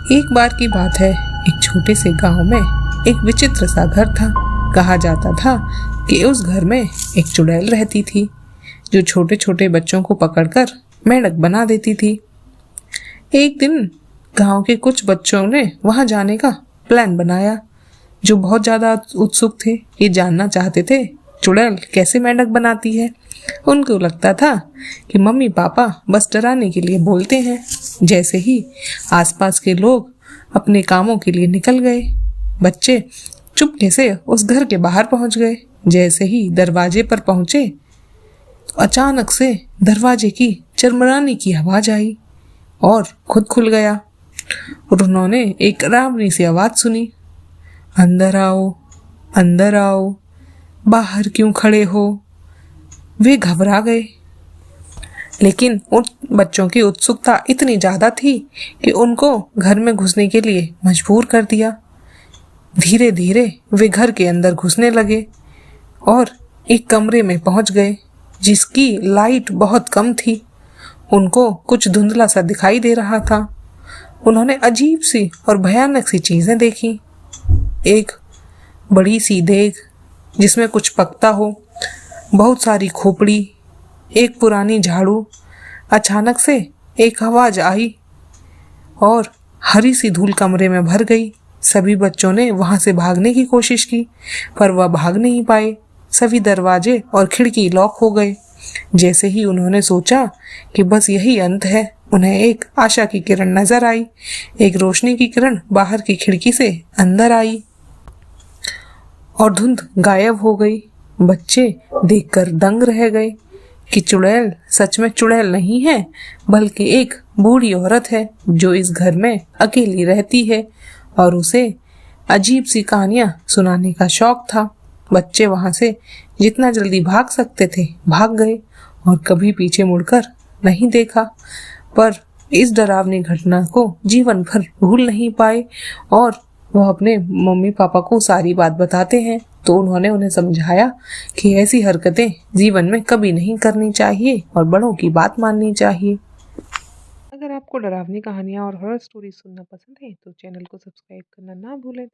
एक बार की बात है, एक छोटे से गांव में एक विचित्र सा घर था। कहा जाता था कि उस घर में एक चुड़ैल रहती थी जो छोटे छोटे बच्चों को पकड़कर मेंढक बना देती थी। एक दिन गांव के कुछ बच्चों ने वहां जाने का प्लान बनाया, जो बहुत ज्यादा उत्सुक थे। ये जानना चाहते थे चुड़ैल कैसे मेंढक बनाती है। उनको लगता था कि मम्मी पापा बस डराने के लिए बोलते हैं। जैसे ही आसपास के लोग अपने कामों के लिए निकल गए, बच्चे चुपके से उस घर के बाहर पहुंच गए। जैसे ही दरवाजे पर पहुंचे तो अचानक से दरवाजे की चरमराने की आवाज आई और खुद खुल गया और उन्होंने एक डरावनी सी आवाज सुनी, अंदर आओ, अंदर आओ, बाहर क्यों खड़े हो। वे घबरा गए, लेकिन उन बच्चों की उत्सुकता इतनी ज्यादा थी कि उनको घर में घुसने के लिए मजबूर कर दिया। धीरे धीरे वे घर के अंदर घुसने लगे और एक कमरे में पहुंच गए जिसकी लाइट बहुत कम थी। उनको कुछ धुंधला सा दिखाई दे रहा था। उन्होंने अजीब सी और भयानक सी चीजें देखी। एक बड़ी सी देग जिसमें कुछ पकता हो, बहुत सारी खोपड़ी, एक पुरानी झाड़ू। अचानक से एक आवाज आई और हरी सी धूल कमरे में भर गई। सभी बच्चों ने वहां से भागने की कोशिश की, पर वह भाग नहीं पाए। सभी दरवाजे और खिड़की लॉक हो गए। जैसे ही उन्होंने सोचा कि बस यही अंत है, उन्हें एक आशा की किरण नजर आई। एक रोशनी की किरण बाहर की खिड़की से अंदर आई और धुंध गायब हो गई। बच्चे देखकर दंग रह गए कि चुड़ैल सच में चुड़ैल नहीं है, बल्कि एक बूढ़ी औरत है जो इस घर में अकेली रहती है और उसे अजीब सी कहानियां सुनाने का शौक था। बच्चे वहां से जितना जल्दी भाग सकते थे भाग गए और कभी पीछे मुड़कर नहीं देखा। पर इस डरावनी घटना को जीवन भर भूल नहीं पाए और वह अपने मम्मी पापा को सारी बात बताते हैं। तो उन्होंने उन्हें समझाया कि ऐसी हरकतें जीवन में कभी नहीं करनी चाहिए और बड़ों की बात माननी चाहिए। अगर आपको डरावनी कहानियाँ और हॉरर स्टोरी सुनना पसंद है तो चैनल को सब्सक्राइब करना ना भूलें।